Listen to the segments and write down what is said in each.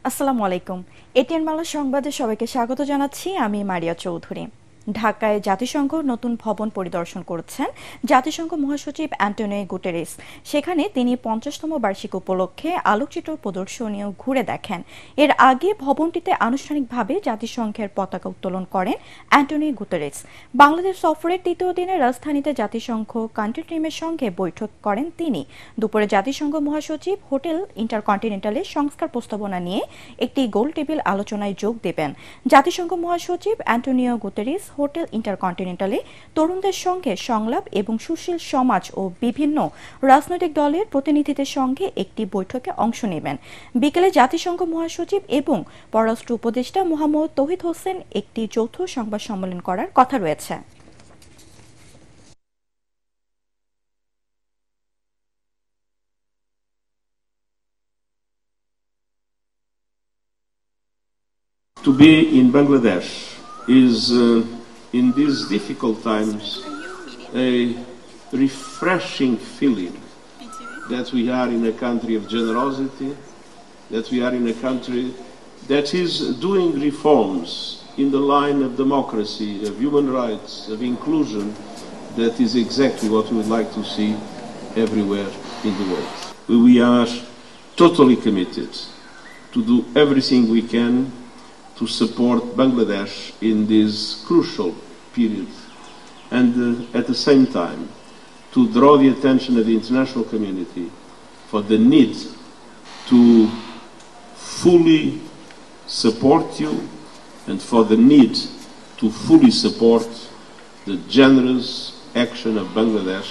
আসসালামু আলাইকুম। এটিএন বাংলা সংবাদে সবাইকে স্বাগত জানাচ্ছি। আমি মারিয়া চৌধুরী। ঢাকায় জাতিসংঘ নতুন ভবন পরিদর্শন করেছেন জাতিসংঘ মহাসচিব অ্যান্টোনিও গুটেরেস। সেখানে তিনি 50তম বার্ষিক উপলক্ষে আলোকচিত্র প্রদর্শনীও ঘুরে দেখেন। এর আগে ভবনটিতে আনুষ্ঠানিকভাবে জাতিসংঘের পতাকা উত্তোলন করেন অ্যান্টোনিও গুটেরেস। বাংলাদেশ সফরের তৃতীয় দিনে রাজধানীতে জাতিসংঘ কান্ট্রি টিমের সঙ্গে বৈঠক করেন তিনি। দুপুরে জাতিসংঘ মহাসচিব হোটেল ইন্টারকন্টিনেন্টালের সংস্কার প্রস্তাবনা নিয়ে একটি গোল টেবিল আলোচনায় যোগ দেবেন। জাতিসংঘ মহাসচিব অ্যান্টোনিও গুতেরেস হোটেল ইন্টারকন্টিনেন্টালে তরুণদের সঙ্গে সংলাপ এবং সুশীল সমাজ ও বিভিন্ন রাজনৈতিক দলের প্রতিনিধিদের সঙ্গে একটি বৈঠকে অংশ নেবেন। বিকেলে জাতিসংঘ মহাসচিব এবং পররাষ্ট্র উপদেষ্টা মোহাম্মদ তৌহিদ হোসেন একটি যৌথ সংবাদ সম্মেলন করার কথা রয়েছে। To be in Bangladesh is, in these difficult times, a refreshing feeling that we are in a country of generosity, that we are in a country that is doing reforms in the line of democracy, of human rights, of inclusion. That is exactly what we would like to see everywhere in the world. We are totally committed to do everything we can to support Bangladesh in this crucial period, and at the same time to draw the attention of the international community for the need to fully support you and for the need to fully support the generous action of Bangladesh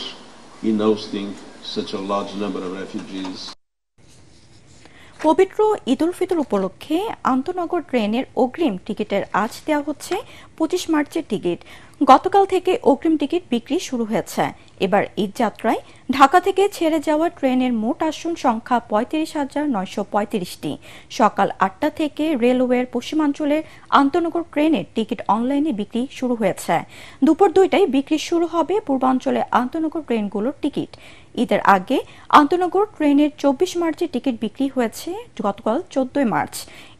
in hosting such a large number of refugees. পবিত্র ঈদ উল ফিতর উপলক্ষে আন্তনগর ট্রেনের অগ্রিম টিকিটের আজ দেওয়া হচ্ছে 25 মার্চের ticket. গতকাল থেকে অগ্রিম টিকিট বিক্রি শুরু হয়েছে। এবার ঈদ যাত্রায় ঢাকা থেকে ছেড়ে যাওয়া ট্রেনের মোট আসন সংখ্যা 35,935টি। সকাল 8টা থেকে রেলওয়ের পশ্চিমাঞ্চলের আন্তনগর ট্রেনের টিকিট অনলাইনে বিক্রি শুরু হয়েছে। দুপুর 2টায় বিক্রি শুরু হবে পূর্বাঞ্চলে আন্তনগর ট্রেনগুলোর টিকিট। ঈদের আগে আন্তনগর ট্রেনের 24 মার্চের টিকিট বিক্রি হয়েছে গতকাল 14 মার্চ।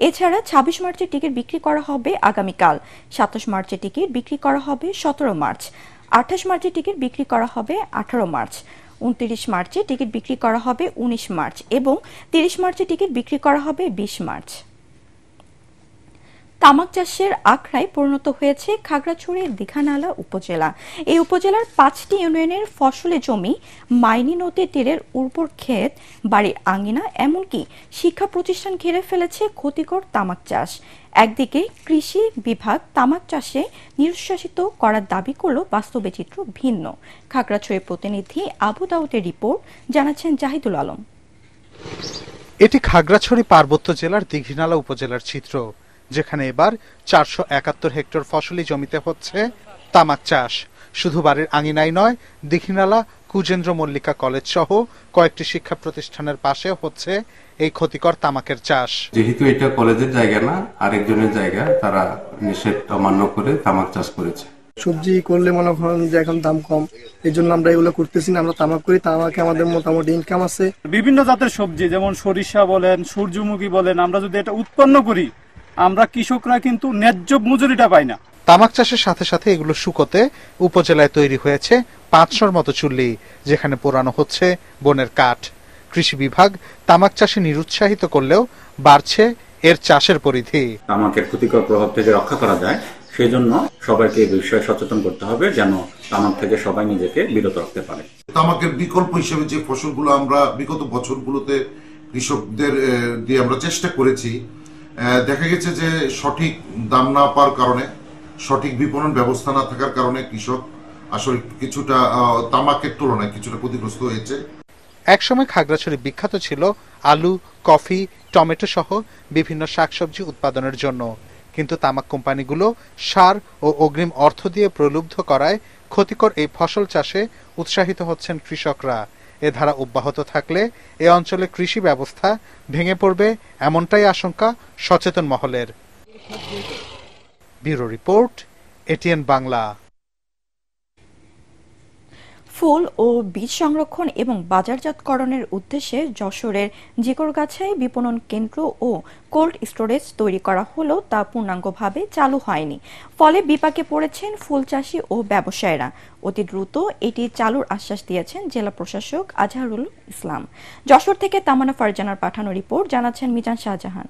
এছাড়া 26 মার্চের টিকিট বিক্রি করা হবে আগামীকাল। 27 মার্চের টিকিট বিক্রি করা হবে 17 মার্চ। 28 মার্চের টিকিট বিক্রি করা হবে 18 মার্চ। 29 মার্চে টিকিট বিক্রি করা হবে 19 মার্চ এবং 30 মার্চে টিকিট বিক্রি করা হবে 20 মার্চ। তামাক চাষের আখড়ায় পরিণত হয়েছে খাগড়াছড়ির দীঘানালা উপজেলা। এই উপজেলার 5টি ইউনিয়নের ফসলি জমি, মাইনী নদীর তীরের উর্বর ক্ষেত, বাড়ির আঙিনা, এমনকি শিক্ষা প্রতিষ্ঠান ঘিরে ফেলেছে ক্ষতিকর তামাক চাষ। একদিকে কৃষি বিভাগ তামাক চাষে নিরুৎসাহিত করার দাবি করলেও বাস্তবে চিত্র ভিন্ন। খাগড়াছড়ির প্রতিনিধি আবু দাউদের রিপোর্ট, জানাচ্ছেন জাহিদুল আলম। এটি খাগড়াছড়ি পার্বত্য জেলার দীঘিনালা উপজেলার চিত্র, যেখানে এবার 471 হেক্টর ফসলি জমিতে হচ্ছে তামাক চাষ। শুধু বাড়ির আঙিনাই নয়, দীঘিনালা কুজেন্দ্র মল্লিকা কলেজ সহ কয়েকটি শিক্ষা প্রতিষ্ঠানের পাশে হচ্ছে এই ক্ষতিকর তামাকের চাষ। যেহেতু এটা কলেজের জায়গা না, আরেকজনের জায়গা, তারা নিষেধ অমান্য করে তামাক চাষ করেছে। সবজি করলে মনে করেন যে এখন দাম কম, এই জন্য আমরা এগুলো করতেছি না। আমরা তামাক করি, তামাকে আমাদের মোটামুটি ইনকাম আছে। বিভিন্ন জাতের সবজি যেমন সরিষা বলেন, সূর্যমুখী বলেন, আমরা যদি এটা উৎপন্ন করি, আমরা কৃষকরা কিন্তু ন্যায্য মজুরিটা পাই না। তামাক চাষের সাথে সাথে এগুলো শুকোতে উপজেলায় তৈরি হয়েছে 500-র মতো চুল্লি, যেখানে পোড়ানো হচ্ছে বনের কাঠ। কৃষি বিভাগ তামাক চাষে নিরুৎসাহিত করলেও বাড়ছে এর চাষের পরিধি। তামাকের ক্ষতিকর প্রভাব থেকে রক্ষা করা যায়, সেই জন্য সবাইকে এই বিষয়ে সচেতন করতে হবে, যেন তামাক থেকে সবাই নিজেকে বিরত রাখতে পারে। তামাকের বিকল্প হিসেবে যে ফসলগুলো আমরা বিগত বছরগুলোতে কৃষকদের দিয়ে আমরা চেষ্টা করেছি, দেখা গেছে যে সঠিক দাম না পাওয়ার কারণে, সঠিক বিপণন ব্যবস্থা না থাকার কারণে কৃষক আসলে কিছুটা তামাকের তুলনায় কিছুটা ক্ষতিগ্রস্ত হয়েছে। একসময় খাগড়াছড়ি বিখ্যাত ছিল আলু, কফি, টমেটো সহ বিভিন্ন শাকসবজি উৎপাদনের জন্য, কিন্তু তামাক কোম্পানিগুলো সার ও অগ্রিম অর্থ দিয়ে প্রলুব্ধ করায় ক্ষতিকর এই ফসল চাষে উৎসাহিত হচ্ছেন কৃষকরা। এ ধারা অব্যাহত থাকলে এ অঞ্চলে কৃষি ব্যবস্থা ভেঙে পড়বে, এমনটাই আশঙ্কা সচেতন মহলের। Bureau report, ATN Bangla. ফুল ও বীজ সংরক্ষণ এবং বাজারজাতকরণের উদ্দেশ্যে যশোরের জিকরগাছায় বিপণন কেন্দ্র ও কোল্ড স্টোরেজ তৈরি করা হলেও তা পূর্ণাঙ্গভাবে চালু হয়নি। ফলে বিপাকে পড়েছেন ফুল চাষি ও ব্যবসায়ীরা। অতি দ্রুত এটি চালুর আশ্বাস দিয়েছেন জেলা প্রশাসক আজহারুল ইসলাম। যশোর থেকে তামান্না ফারজানার পাঠানো রিপোর্ট, জানাচ্ছেন মিজান শাহজাহান।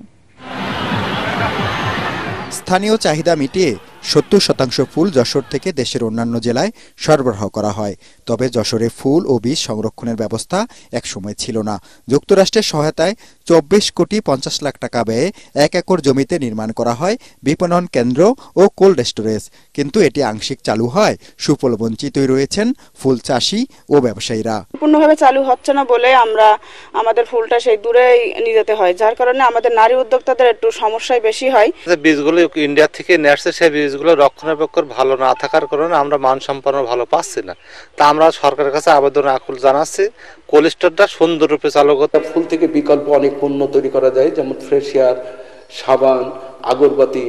স্থানীয় চাহিদা মিটিয়ে 70% ফুল যশোর থেকে দেশের অন্যান্য জেলায় সরবরাহ করা হয়। তবে যশোরে ফুল ও বীজ সংরক্ষণের ব্যবস্থা একসময় ছিল না। যুক্তরাষ্ট্রের সহায়তায় 24 কোটি 50 লাখ টাকা ব্যয়ে 1 একর জমিতে নির্মাণ করা হয় বিপণন কেন্দ্র ও কোল্ড স্টোরেজ, কিন্তু এটি আংশিক চালু হয় সুফল বঞ্চিতই রয়েছেন ফুল চাষি ও ব্যবসায়ীরা। পূর্ণভাবে চালু হচ্ছে না বলে আমরা আমাদের ফুলটা সেই দূরেই নিয়ে যেতে হয়, যার কারণে আমাদের নারী উদ্যোক্তাদের একটু সমস্যায় বেশি হয়। বীজগুলো ইন্ডিয়া থেকে নিয়ে আসছে, সেই বীজগুলো রক্ষণাবেক্ষণ ভালো না থাকার কারণে আমরা মানসম্পন্ন ভালো পাচ্ছি না। তা আমরা সরকারের কাছে আবেদন আকুল জানাচ্ছি কোল্ড স্টোরটা সুন্দররূপে চালু করতে। ফুল থেকে বিকল্প অনেক পণ্য তৈরি করা যায়, যেমন ফ্রেশিয়ার, সাবান, আগরবাতি,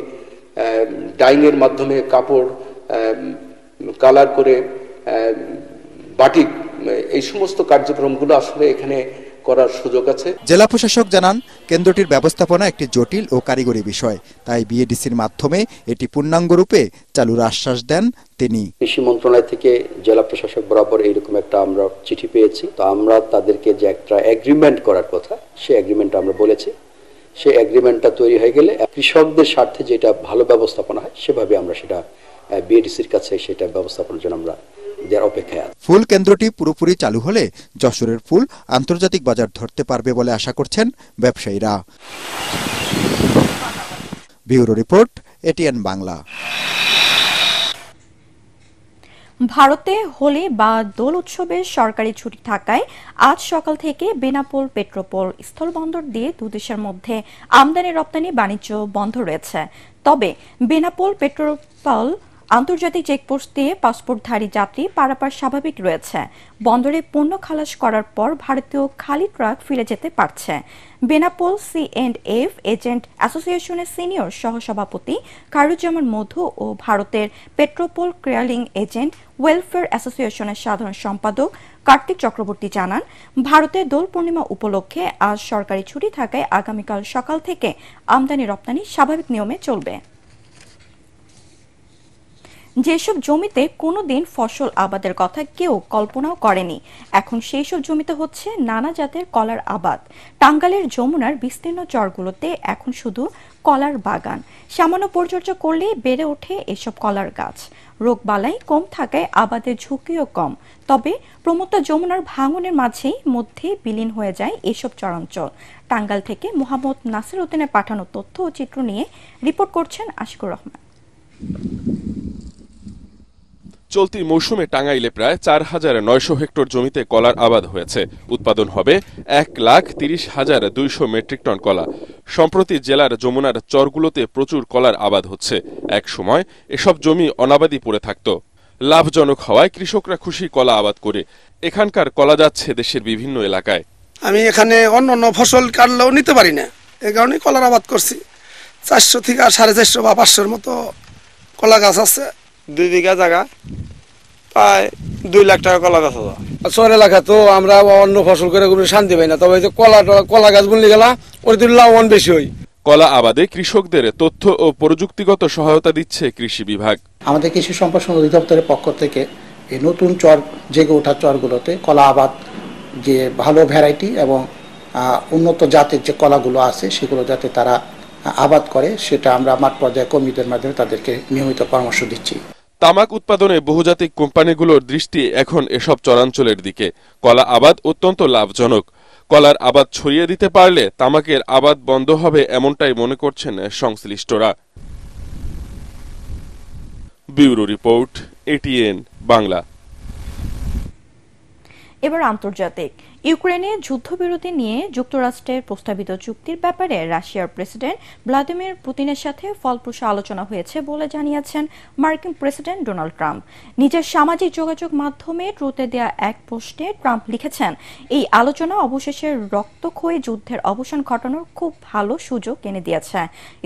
ডাইংয়ের মাধ্যমে কাপড় কালার করে বাটিক, এই সমস্ত কার্যক্রমগুলো আসলে এখানে করার সুযোগ আছে। জেলা প্রশাসক জানান, কেন্দ্রটির ব্যবস্থাপনা একটি জটিল ও কারিগরি বিষয়, তাই বিএডিসির মাধ্যমে এটি পূর্ণাঙ্গ রূপে চালুর আশ্বাস দেন তিনি। কৃষি মন্ত্রণালয় থেকে জেলা প্রশাসক বরাবর এইরকম একটা আমরা চিঠি পেয়েছি, তো আমরা তাদেরকে যে একটা এগ্রিমেন্ট করার কথা, সেই এগ্রিমেন্ট আমরা বলেছি। সেই এগ্রিমেন্টটা তৈরি হয়ে গেলে কৃষকদের স্বার্থে যেটা ভালো ব্যবস্থাপনা হয় সেভাবে আমরা সেটা বিএডিসির কাছে সেটা ব্যবস্থাপনার জন্য আমরা অপেক্ষায় আছে। ফুল কেন্দ্রটি পুরোপুরি চালু হলে যশোরের ফুল আন্তর্জাতিক বাজার ধরতে পারবে বলে আশা করছেন ব্যবসায়ীরা। Bureau report, ATN Bangla. ভারতে হোলি বা দোল উৎসবের সরকারি ছুটি থাকায় আজ সকাল থেকে বেনাপোল পেট্রোপোল স্থলবন্দর দিয়ে দুদেশের মধ্যে আমদানি রপ্তানি বাণিজ্য বন্ধ রয়েছে। তবে বেনাপোল পেট্রোপোল আন্তর্জাতিক চেকপোস্ট দিয়ে পাসপোর্টধারী যাত্রী পারাপার স্বাভাবিক রয়েছে। বন্দরে পণ্য খালাস করার পর ভারতীয় খালি ট্রাক ফিরে যেতে পারছে। বেনাপোল C&F এজেন্ট অ্যাসোসিয়েশনের সিনিয়র সহসভাপতি খায়রুজ্জামান মধু ও ভারতের পেট্রোপোল ক্লিয়ারিং এজেন্ট ওয়েলফেয়ার অ্যাসোসিয়েশনের সাধারণ সম্পাদক কার্তিক চক্রবর্তী জানান, ভারতের দোল পূর্ণিমা উপলক্ষে আজ সরকারি ছুটি থাকায় আগামীকাল সকাল থেকে আমদানি রপ্তানি স্বাভাবিক নিয়মে চলবে। যেসব জমিতে কোনোদিন ফসল আবাদের কথা কেউ কল্পনাও করেনি, এখন সেই সব জমিতে হচ্ছে নানা জাতের কলার আবাদ। টাঙ্গাইলের যমুনার বিস্তীর্ণ চরগুলোতে এখন শুধু কলার বাগান। সামান্য পরিচর্যা করলেই বেড়ে ওঠে এসব কলার গাছ। রোগবালাই কম থাকায় আবাদের ঝুঁকিও কম। তবে প্রমত্তা যমুনার ভাঙনের মাঝেই মধ্যে বিলীন হয়ে যায় এসব চরাঞ্চল। টাঙ্গাইল থেকে মোহাম্মদ নাসির উদ্দিনের পাঠানো তথ্য ও চিত্র নিয়ে রিপোর্ট করছেন আশিকুর রহমান। চলতি মৌসুমে টাঙ্গাইলে প্রায় ৪,৯০০ হেক্টর জমিতে কলার আবাদ হয়েছে। উৎপাদন হবে ১,৩০,২০০ মেট্রিক টন কলা। সম্প্রতি জেলার যমুনার চরগুলোতে প্রচুর কলার আবাদ হচ্ছে। এক সময় এসব জমি অনাবাদি পড়ে থাকত। লাভজনক হওয়ায় কৃষকরা খুশি কলা আবাদ করে। এখানকার কলা যাচ্ছে দেশের বিভিন্ন এলাকায়। আমি এখানে অন্য ফসল কাটলেও নিতে পারি না, এই কারণে কলার আবাদ করছি। ৪০০ থেকে 450 বা 500-র মতো কলা গাছ আছে। 2 বিঘা জায়গা, প্রায় 2 লাখ টাকা কলা গাছ আছে। শহর এলাকা তো আমরা অন্য ফসল করে কোনো শান্তি পাই না, তবে কলা গাছ বুনলে গেলা ওর লাভবান বেশি হয়। কলা আবাদে কৃষকদের তথ্য ও প্রযুক্তিগত সহায়তা দিচ্ছে কৃষি বিভাগ। আমাদের কৃষি সম্প্রসারণ অধিদপ্তরের পক্ষ থেকে এই নতুন চর জেগে ওঠা চরগুলোতে কলা আবাদ যে ভালো ভ্যারাইটি এবং উন্নত জাতের যে কলাগুলো আছে সেগুলো যাতে তারা আবাদ করে, সেটা আমরা মাঠ পর্যায়ে কর্মীদের মাধ্যমে তাদেরকে নিয়মিত পরামর্শ দিচ্ছি। তামাক উৎপাদনে বহুজাতিক কোম্পানিগুলোর দৃষ্টি এখন এসব চরাঞ্চলের দিকে। কলা আবাদ অত্যন্ত লাভজনক। কলার আবাদ ছড়িয়ে দিতে পারলে তামাকের আবাদ বন্ধ হবে, এমনটাই মনে করছেন সংশ্লিষ্টরা। Bureau report, ATN Bangla. এবার আন্তর্জাতিক। ইউক্রেনে যুদ্ধবিরতি নিয়ে যুক্তরাষ্ট্রের প্রস্তাবিত চুক্তির ব্যাপারে রাশিয়ার প্রেসিডেন্ট ভ্লাদিমির পুতিনের সাথে ফলপ্রসূ আলোচনা হয়েছে বলে জানিয়েছেন মার্কিন প্রেসিডেন্ট ডোনাল্ড ট্রাম্প। নিজের সামাজিক যোগাযোগ মাধ্যমে ট্রুথে দেয়া এক পোস্টে ট্রাম্প লিখেছেন, এই আলোচনা অবশেষে রক্তক্ষয়ী যুদ্ধের অবসান ঘটানোর খুব ভালো সুযোগ এনে দিয়েছে।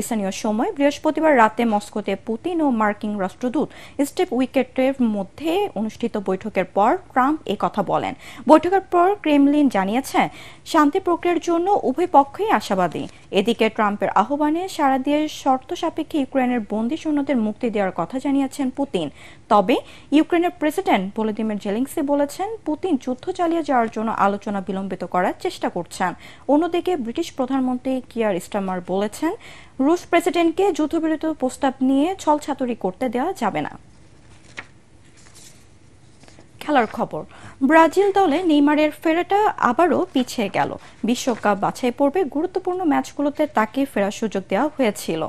স্থানীয় সময় বৃহস্পতিবার রাতে মস্কোতে পুতিন ও মার্কিন রাষ্ট্রদূত স্টিভ উইটকফের মধ্যে অনুষ্ঠিত বৈঠকের পর ট্রাম্প এ কথা বলেন। বৈঠকের পর ক্রেমলিন জানিয়েছে শান্তি প্রক্রিয়ার জন্য উভয় পক্ষই আশাবাদী। এদিকে ট্রাম্পের আহ্বানে সাড়া দিয়ে শর্ত সাপেক্ষে ইউক্রেনের বন্দী সৈন্যদের মুক্তি দেওয়ার কথা জানিয়েছেন পুতিন। তবে ইউক্রেনের প্রেসিডেন্ট ভলোদিমির জেলেনস্কি বলেছেন পুতিন যুদ্ধ চালিয়ে যাওয়ার জন্য আলোচনা বিলম্বিত করার চেষ্টা করছেন। অন্যদিকে ব্রিটিশ প্রধানমন্ত্রী কিয়ার স্টারমার বলেছেন রুশ প্রেসিডেন্টকে যুদ্ধবিরতি প্রস্তাব নিয়ে ছলছাতুরি করতে দেওয়া যাবে না। খেলার খবর, ব্রাজিল দলে নেইমারের ফেরাটা আবারও পিছিয়ে গেল। বিশ্বকাপ বাছাই পর্বে গুরুত্বপূর্ণ ম্যাচগুলোতে তাকে ফেরার সুযোগ দেওয়া হয়েছিল,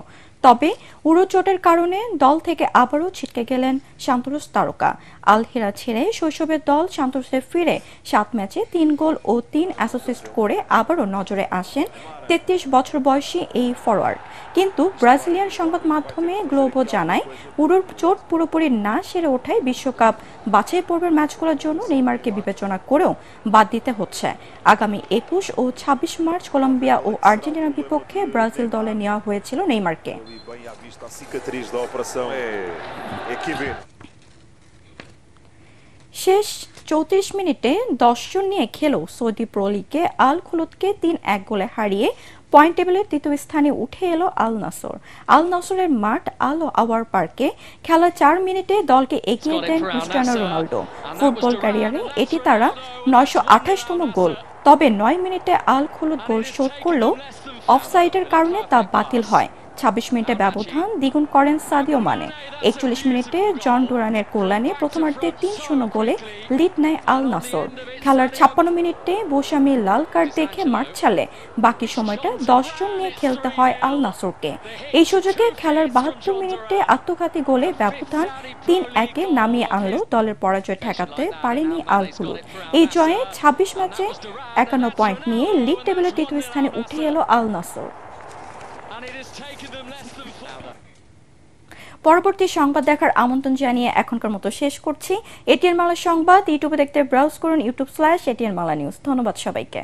তবে উড়ো চোটের কারণে দল থেকে আবারও ছিটকে গেলেন সান্তোস তারকা। আল হিরা ছেড়ে শৈশবের দল সান্তোসে ফিরে 7 ম্যাচে 3 গোল ও 3 অ্যাসিস্ট করে আবারও নজরে আসেন 33 বছর বয়সী এই ফরোয়ার্ড। কিন্তু ব্রাজিলিয়ান সংবাদ মাধ্যমে গ্লোবো জানায় উড়োর চোট পুরোপুরি না সেরে ওঠায় বিশ্বকাপ বাছাই পর্বের ম্যাচগুলোর জন্য নেইমারকে বিবেচনা করেও বাদ দিতে হচ্ছে। আগামী 21 ও 26 মার্চ কলম্বিয়া ও আর্জেন্টিনার বিপক্ষে ব্রাজিল দলে নেওয়া হয়েছিল নেইমারকে। শেষ 34 মিনিটে 10 জন নিয়ে খেলেও সৌদি প্রো লিগে আল খুলুদকে 3-1 গোলে হারিয়ে পয়েন্ট টেবিলের 3য় স্থানে উঠে এলো আল নাসর। আল নাসরের মাঠ আল আওয়ার পার্কে খেলা 4 মিনিটে দলকে এগিয়ে দেন ক্রিস্টিয়ানো রোনাল্ডো। ফুটবল ক্যারিয়ারে এটি তারা 928তম গোল। তবে 9 মিনিটে আল খুলুদ গোল শোধ করলেও অফসাইডের কারণে তা বাতিল হয়। 26 মিনিটে ব্যবধান দ্বিগুণ করেন সাদিও মানে। 41 মিনিটে জন ডুরানের কল্যাণে প্রথমার্ধে 3-0 গোলে লিড নেয় আল নাসর। খেলার 56 মিনিটে বোসামি লাল কার্ড দেখে মাঠ ছাড়লে বাকি সময়টা 10 জন নিয়ে খেলতে হয় আল নাসরকে। এই সুযোগে খেলার 72 মিনিটে আত্মঘাতী গোলে ব্যবধান 3-1 নামিয়ে আনলেও দলের পরাজয় ঠেকাতে পারেনি আল খুলুদ। এই জয়ে 26 ম্যাচে 51 পয়েন্ট নিয়ে লিগ টেবিলের 3য় স্থানে উঠে এলো আল নাসর। পরবর্তী সংবাদ দেখার আমন্ত্রণ জানিয়ে এখনকার মতো শেষ করছি। এটিএন বাংলা সংবাদ ইউটিউবে দেখতে ব্রাউজ করুন youtube/ATN বাংলা নিউজ। ধন্যবাদ সবাইকে।